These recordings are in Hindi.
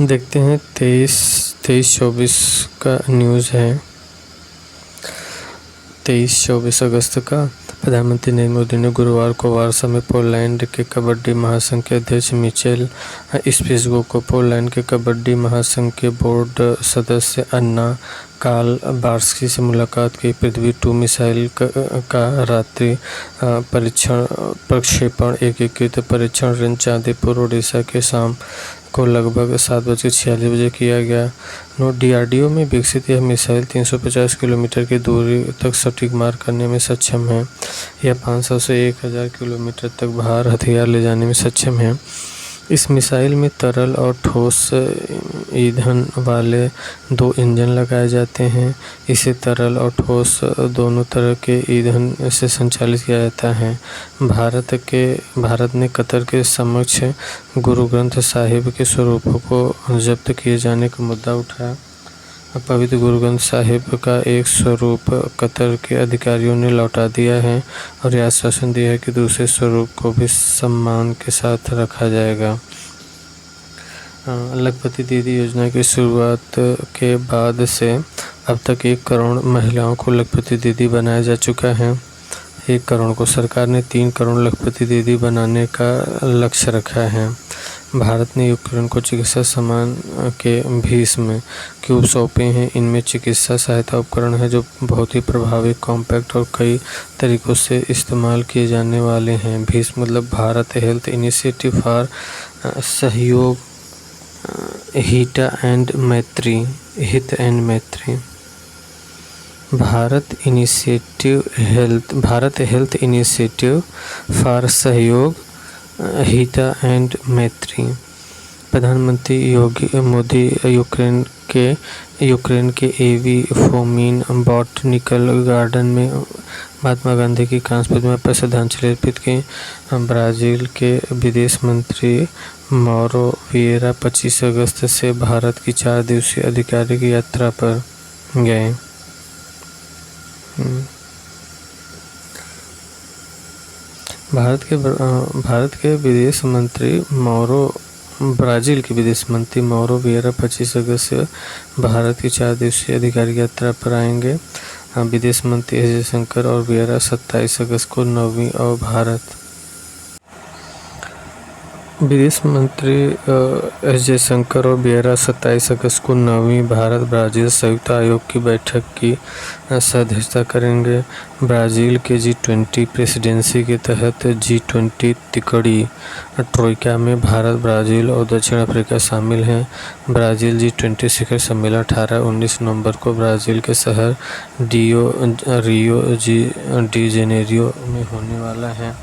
देखते हैं 23-24 का न्यूज़ है। 23-24 अगस्त का प्रधानमंत्री नरेंद्र मोदी ने गुरुवार को वार्सा में पोलैंड के कबड्डी महासंघ के अध्यक्ष मिचेल स्पेसको को पोलैंड के कबड्डी महासंघ के बोर्ड सदस्य अन्ना कालबार्स्की से मुलाकात की। पृथ्वी 2 मिसाइल का रात्रि प्रक्षेपण एकीकृत परीक्षण रेंज चांदीपुर ओडिशा के शाम को लगभग 7:46 किया गया। DRDO में विकसित यह मिसाइल 350 किलोमीटर की दूरी तक सटीक मार करने में सक्षम है। यह 500 से 1000 किलोमीटर तक भार हथियार ले जाने में सक्षम है। इस मिसाइल में तरल और ठोस ईंधन वाले 2 इंजन लगाए जाते हैं। इसे तरल और ठोस दोनों तरह के ईंधन से संचालित किया जाता है। भारत ने कतर के समक्ष गुरु ग्रंथ साहिब के स्वरूपों को जब्त किए जाने का मुद्दा उठाया। पवित्र गुरु ग्रंथ साहिब का एक स्वरूप कतर के अधिकारियों ने लौटा दिया है और यह आश्वासन दिया है कि दूसरे स्वरूप को भी सम्मान के साथ रखा जाएगा। लखपति दीदी योजना की शुरुआत के बाद से अब तक 1 करोड़ महिलाओं को लखपति दीदी बनाया जा चुका है। 1 करोड़ को सरकार ने 3 करोड़ लखपति दीदी बनाने का लक्ष्य रखा है। भारत ने यूक्रेन को चिकित्सा सामान के भीष्म क्यूब सौंपे हैं। इनमें चिकित्सा सहायता उपकरण है जो बहुत ही प्रभावी, कॉम्पैक्ट और कई तरीकों से इस्तेमाल किए जाने वाले हैं। भीष्म मतलब भारत हेल्थ इनिशिएटिव फॉर सहयोग हित एंड मैत्री। भारत हेल्थ इनिशिएटिव फॉर सहयोग हित एंड मैत्री। प्रधानमंत्री मोदी यूक्रेन के एवी फोमिन बॉटनिकल गार्डन में महात्मा गांधी की कांस्य प्रतिमा पर श्रद्धांजलि अर्पित की। ब्राज़ील के विदेश मंत्री मौरो विएरा 25 अगस्त से भारत की 4 दिवसीय आधिकारिक यात्रा पर गए। ब्राज़ील के विदेश मंत्री मौरो विएरा 25 अगस्त से भारत की 4 दिवसीय आधिकारिक यात्रा पर आएंगे। विदेश मंत्री एस जयशंकर और विएरा 27 अगस्त को 9वीं और भारत। विदेश मंत्री एस जयशंकर और विएरा 27 अगस्त को 9वीं भारत ब्राज़ील संयुक्त आयोग की बैठक की अध्यक्षता करेंगे। ब्राज़ील के G20 प्रेसिडेंसी के तहत G20 तिकड़ी ट्रोइका में भारत, ब्राज़ील और दक्षिण अफ्रीका शामिल हैं। ब्राज़ील G20 शिखर सम्मेलन 18-19 नवंबर को ब्राज़ील के शहर रियो डी जेनेरियो में होने वाला है।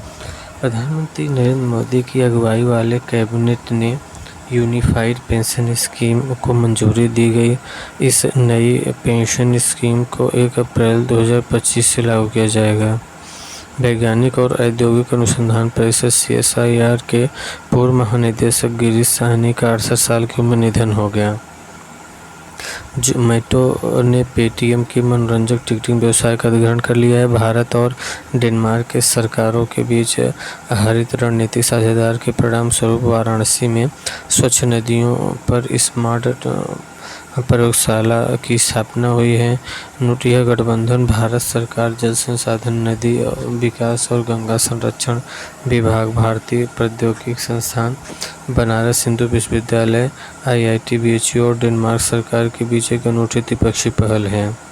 प्रधानमंत्री नरेंद्र मोदी की अगुवाई वाले कैबिनेट ने यूनिफाइड पेंशन स्कीम को मंजूरी दी गई। इस नई पेंशन स्कीम को 1 अप्रैल 2025 से लागू किया जाएगा। वैज्ञानिक और औद्योगिक अनुसंधान परिषद CSIR के पूर्व महानिदेशक गिरीश साहनी का 68 साल की उम्र निधन हो गया। जोमैटो ने पेटीएम की मनोरंजक टिकटिंग व्यवसाय का अधिग्रहण कर लिया है। भारत और डेनमार्क के सरकारों के बीच हरित रणनीति साझेदार के परिणाम स्वरूप वाराणसी में स्वच्छ नदियों पर स्मार्ट प्रयोगशाला की स्थापना हुई है। यह गठबंधन भारत सरकार, जल संसाधन, नदी विकास और गंगा संरक्षण विभाग, भारतीय प्रौद्योगिकी संस्थान, बनारस हिंदू विश्वविद्यालय, IIT, BHU और डेनमार्क सरकार के बीच एक अनूठी द्विपक्षीय पहल है।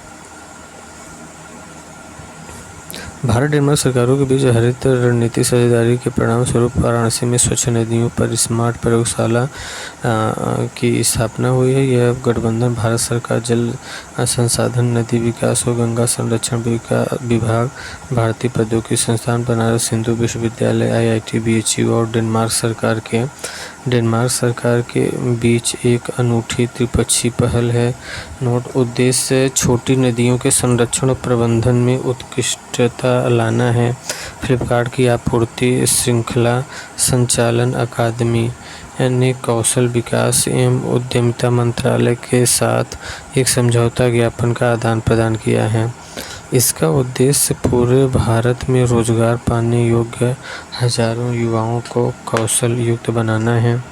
भारत डेनमार्क सरकारों के बीच हरित रणनीति साझेदारी के परिणाम स्वरूप वाराणसी में स्वच्छ नदियों पर स्मार्ट प्रयोगशाला की स्थापना हुई है। यह गठबंधन भारत सरकार, जल संसाधन, नदी विकास और गंगा संरक्षण विभाग, भारतीय प्रौद्योगिकी संस्थान, बनारस हिंदू विश्वविद्यालय, IIT, BHU और डेनमार्क सरकार के बीच एक अनूठी त्रिपक्षीय पहल है। उद्देश्य छोटी नदियों के संरक्षण और प्रबंधन में उत्कृष्टता लाना है। फ्लिपकार्ट की आपूर्ति श्रृंखला संचालन अकादमी ने कौशल विकास एवं उद्यमिता मंत्रालय के साथ एक समझौता ज्ञापन का आदान प्रदान किया है। इसका उद्देश्य पूरे भारत में रोजगार पाने योग्य हजारों युवाओं को कौशल युक्त बनाना है।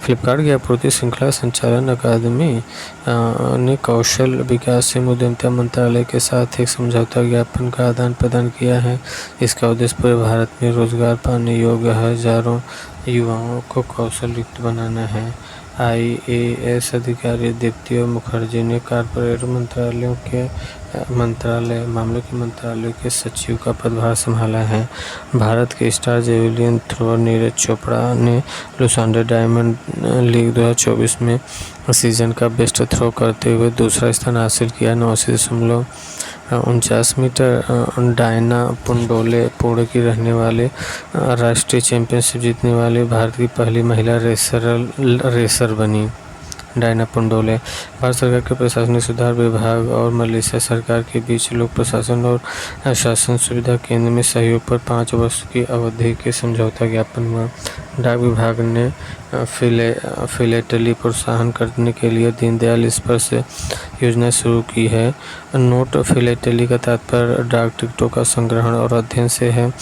फ्लिपकार्ट की आपूर्ति श्रृंखला संचालन अकादमी ने कौशल विकास एवं उद्यमिता मंत्रालय के साथ एक समझौता ज्ञापन का आदान प्रदान किया है। इसका उद्देश्य पूरे भारत में रोजगार पाने योग्य हजारों युवाओं को कौशल युक्त बनाना है। IAS अधिकारी दीप्ति मुखर्जी ने कॉर्पोरेट मंत्रालय के सचिव का पदभार संभाला है। भारत के star javelin thrower Neeraj Chopra ने लॉस एंजल्स डायमंड लीग 2024 में सीजन का बेस्ट थ्रो करते हुए दूसरा स्थान हासिल किया। 89.49 मीटर डायना पुंडोले पुणे की रहने वाले राष्ट्रीय चैंपियनशिप जीतने वाली भारत की पहली महिला रेसर बनी। डायना पुंडोले भारत सरकार के प्रशासनिक सुधार विभाग और मलेशिया सरकार के बीच लोक प्रशासन और शासन सुविधा केंद्र में सहयोग पर 5 वर्ष की अवधि के समझौता ज्ञापन हुआ। डाक विभाग ने फिलेटली प्रोत्साहन करने के लिए दीनदयाल स्पर्श योजना शुरू की है। नोट फिलेटली का तात्पर्य डाक टिकटों का संग्रहण और अध्ययन से है।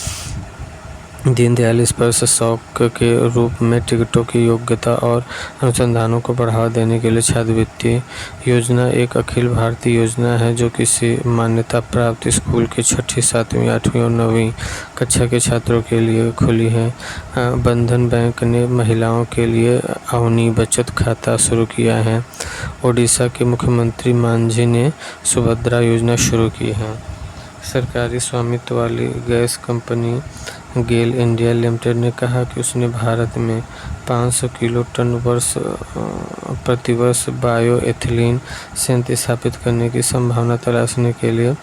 दीनदयाल स्पर्श शौक के रूप में टिकटों की योग्यता और अनुसंधानों को बढ़ावा देने के लिए छात्रवृत्ति योजना एक अखिल भारतीय योजना है जो किसी मान्यता प्राप्त स्कूल के 6ठी, 7वीं, 8वीं और 9वीं कक्षा के छात्रों के लिए खुली है। बंधन बैंक ने महिलाओं के लिए अवनी बचत खाता शुरू किया है। ओडिशा के मुख्यमंत्री मांझी ने सुभद्रा योजना शुरू की है। सरकारी स्वामित्व वाली गैस कंपनी गेल इंडिया लिमिटेड ने कहा कि उसने भारत में 500 किलो टन प्रतिवर्ष बायोएथिलीन संयंत्र स्थापित करने की संभावना तलाशने के लिए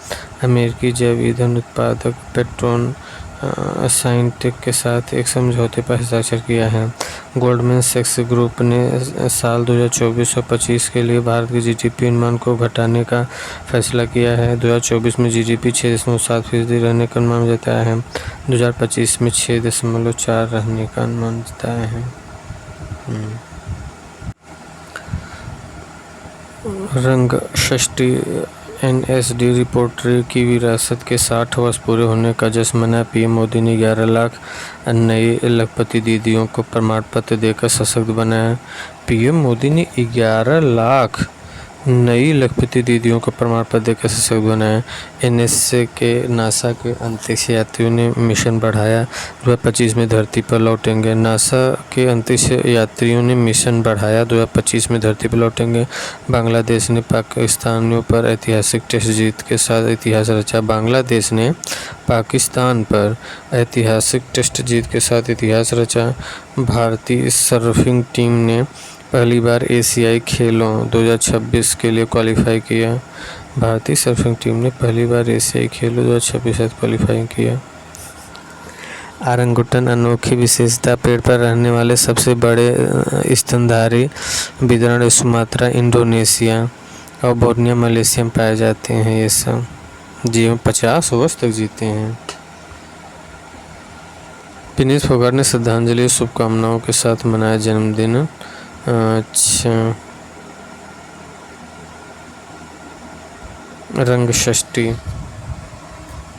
अमेरिकी जैव ईंधन उत्पादक पेट्रोन साइंटेक के साथ एक समझौते पर हस्ताक्षर किया है। गोल्डमैन सैक्स ग्रुप ने साल 2024 और 25 के लिए भारत के GDP अनुमान को घटाने का फैसला किया है। 2024 में GDP 6.7% रहने का अनुमान जताया है। 2025 में 6.4 रहने का अनुमान जताया है। रंग षष्ठी NSD रिपोर्टरी की विरासत के 60 वर्ष पूरे होने का जश्न मनाया। PM मोदी ने 11 लाख नई लखपति दीदियों को प्रमाण पत्र देकर सशक्त बनाया। PM मोदी ने 11 लाख नई लखपति दीदियों को प्रमाण पत्र देकर सशक्त बनाया। NSA के नासा के अंतरिक्ष यात्रियों ने मिशन बढ़ाया। 2025 में धरती पर लौटेंगे। नासा के अंतरिक्ष यात्रियों ने मिशन बढ़ाया 2025 में धरती पर लौटेंगे। बांग्लादेश ने पाकिस्तानियों पर ऐतिहासिक टेस्ट जीत के साथ इतिहास रचा। बांग्लादेश ने पाकिस्तान पर ऐतिहासिक टेस्ट जीत के साथ इतिहास रचा। भारतीय सर्फिंग टीम ने पहली बार एशियाई खेलों 2026 के लिए क्वालिफाई किया। भारतीय सर्फिंग टीम ने पहली बार एशियाई खेलों 2026 से क्वालिफाई किया। आरंगुटन अनोखी विशेषता पेड़ पर रहने वाले सबसे बड़े स्तनधारी वितरण सुमात्रा इंडोनेशिया और बोर्नियो मलेशिया में पाए जाते हैं। ये सब जीवन 50 वर्ष तक जीते हैं। विनीत फोगाट ने श्रद्धांजलि और शुभकामनाओं के साथ मनाया जन्मदिन। अच्छा, रंग षष्ठी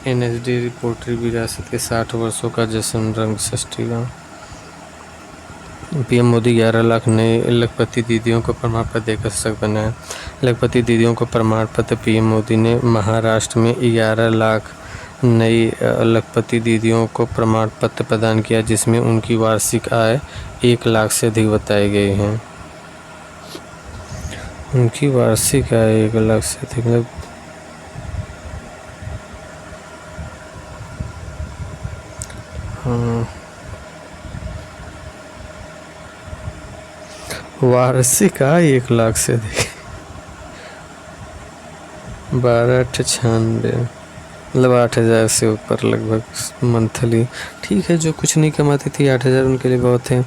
NSD रिपोर्टरी विरासत के 60 वर्षों का जश्न रंग षष्ठी का। PM मोदी 11 लाख नए लखपति दीदियों को प्रमाण पत्र देकर सशक्त बनाया। लखपति दीदियों को प्रमाण पत्र PM मोदी ने महाराष्ट्र में 11 लाख नई लखपति दीदियों को प्रमाण पत्र प्रदान किया जिसमें उनकी वार्षिक आय 1 लाख से अधिक बताई गई है। उनकी वार्षिक आय 1 लाख से अधिक वार्षिक आय 1 लाख से अधिक 12,98 मतलब 8,000 से ऊपर लगभग मंथली। ठीक है, जो कुछ नहीं कमाती थी 8,000 उनके लिए बहुत है।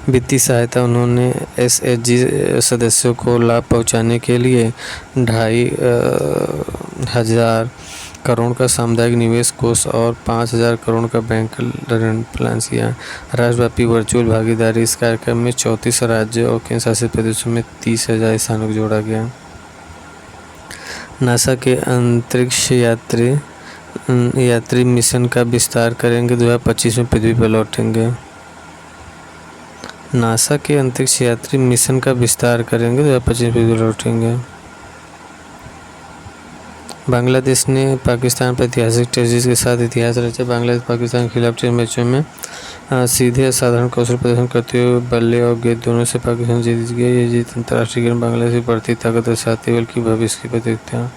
वित्तीय सहायता उन्होंने SHG सदस्यों को लाभ पहुंचाने के लिए 2,500 करोड़ का सामुदायिक निवेश कोष और 5,000 करोड़ का बैंक ऋण प्लान किया। राष्ट्रव्यापी वर्चुअल भागीदारी इस कार्यक्रम में 34 राज्यों और केंद्र शासित प्रदेशों में 30,000 स्थानों को जोड़ा गया। नासा के अंतरिक्ष यात्री मिशन का विस्तार करेंगे। 2025 में पृथ्वी पर लौटेंगे। नासा के अंतरिक्ष यात्री मिशन का विस्तार करेंगे, 2025 में लौटेंगे। बांग्लादेश ने पाकिस्तान पर ऐतिहासिक टेस्ट के साथ इतिहास रचा। बांग्लादेश पाकिस्तान के खिलाफ 3 मैचों में सीधे असाधारण कौशल प्रदर्शन करते हुए बल्ले और गेंद दोनों से पाकिस्तान जीत गया। ये जीत अंतर्राष्ट्रीय क्रिकेट में बांग्लादेश की बढ़ती ताकत दर्शाती है, बल्कि भविष्य की प्रतियोगिता।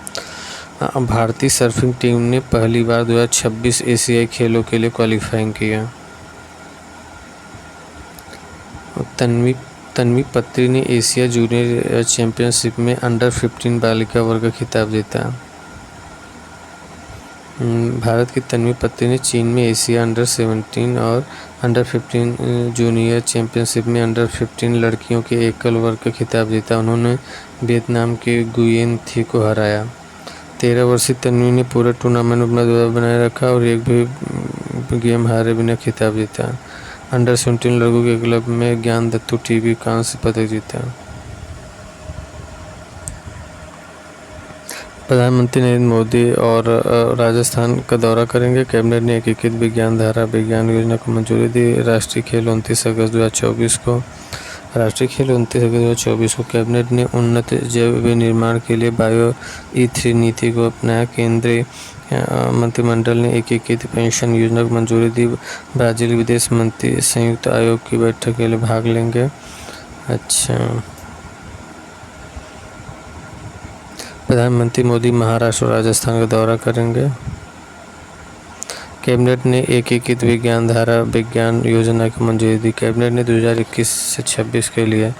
भारतीय सर्फिंग टीम ने पहली बार 2026 एशियाई खेलों के लिए क्वालिफाइंग किया। तन्वी पत्री ने एशिया जूनियर चैंपियनशिप में अंडर-15 बालिका वर्ग का खिताब जीता। भारत की तन्वी पत्री ने चीन में एशिया अंडर-17 और अंडर-15 जूनियर चैंपियनशिप में अंडर-15 लड़कियों के एकल वर्ग का खिताब जीता। उन्होंने वियतनाम के गुयेन थी को हराया। 13 वर्षीय तन्वी ने पूरे टूर्नामेंट में अपना दबदबा बनाए रखा और एक भी गेम हारे बिना खिताब जीता। अंडर-17 लड़कों के क्लब में ज्ञान दत्तू टीवी कांस्य पदक जीता। प्रधानमंत्री नरेंद्र मोदी और राजस्थान का दौरा करेंगे। कैबिनेट ने एकीकृत विज्ञान धारा विज्ञान योजना को मंजूरी दी। राष्ट्रीय खेल 29 अगस्त 2024 को कैबिनेट ने उन्नत जैव विनिर्माण के लिए बायो E3 नीति को अपनाया। केंद्रीय मंत्रिमंडल ने एकीकृत पेंशन योजना को मंजूरी दी। ब्राजील विदेश मंत्री संयुक्त आयोग की बैठक के लिए भाग लेंगे। अच्छा, प्रधानमंत्री मोदी महाराष्ट्र और राजस्थान का दौरा करेंगे। कैबिनेट ने एकीकृत विज्ञान धारा विज्ञान योजना की मंजूरी दी। कैबिनेट ने 2021 से 26 के लिए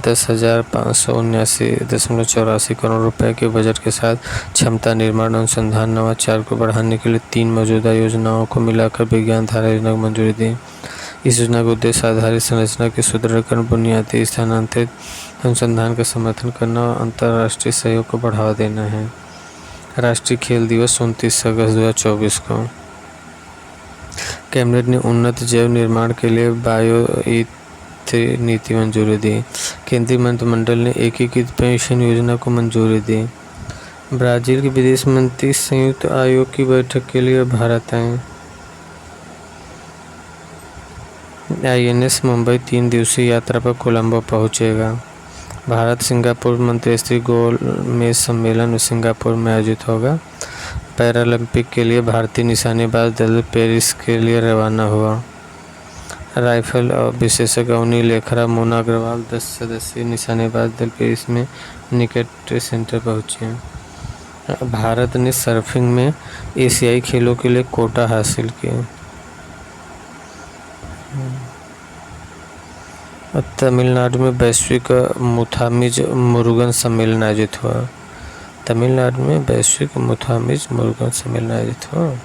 10,579.84 करोड़ रुपए के बजट के साथ क्षमता निर्माण अनुसंधान नवाचार को बढ़ाने के लिए 3 मौजूदा योजनाओं को मिलाकर विज्ञान धारा योजना को मंजूरी दी। इस योजना का उद्देश्य आधारित संरचना के सुदृढ़ीकरण, बुनियादी स्थानांतरित अनुसंधान का समर्थन करना और अंतर्राष्ट्रीय सहयोग को बढ़ावा देना है। राष्ट्रीय खेल दिवस 29 अगस्त 2024 को कैबिनेट ने उन्नत जैव निर्माण के लिए बायो E3 नीति मंजूरी दी। केंद्रीय मंत्रिमंडल ने एकीकृत पेंशन योजना को मंजूरी दी। ब्राजील के विदेश मंत्री संयुक्त आयोग की बैठक के लिए भारत आए। INS मुंबई 3 दिवसीय यात्रा पर कोलंबो पहुंचेगा। भारत सिंगापुर मंत्रिस्तरीय गोलमेज सम्मेलन सिंगापुर में आयोजित होगा। पैरालंपिक के लिए भारतीय निशानेबाज दल पेरिस के लिए रवाना हुआ। राइफल और विशेषज्ञ अवनी लेखरा, मोना अग्रवाल 10 सदस्यीय निशानेबाज दल पेरिस में निकट सेंटर पहुंचे। भारत ने सर्फिंग में एशियाई खेलों के लिए कोटा हासिल किया। तमिलनाडु में वैश्विक मुथामिज मुरुगन सम्मेलन आयोजित हुआ। तमिलनाडु में वैश्विक मुथामिज मुरुगन सम्मेलन आयोजित हुआ।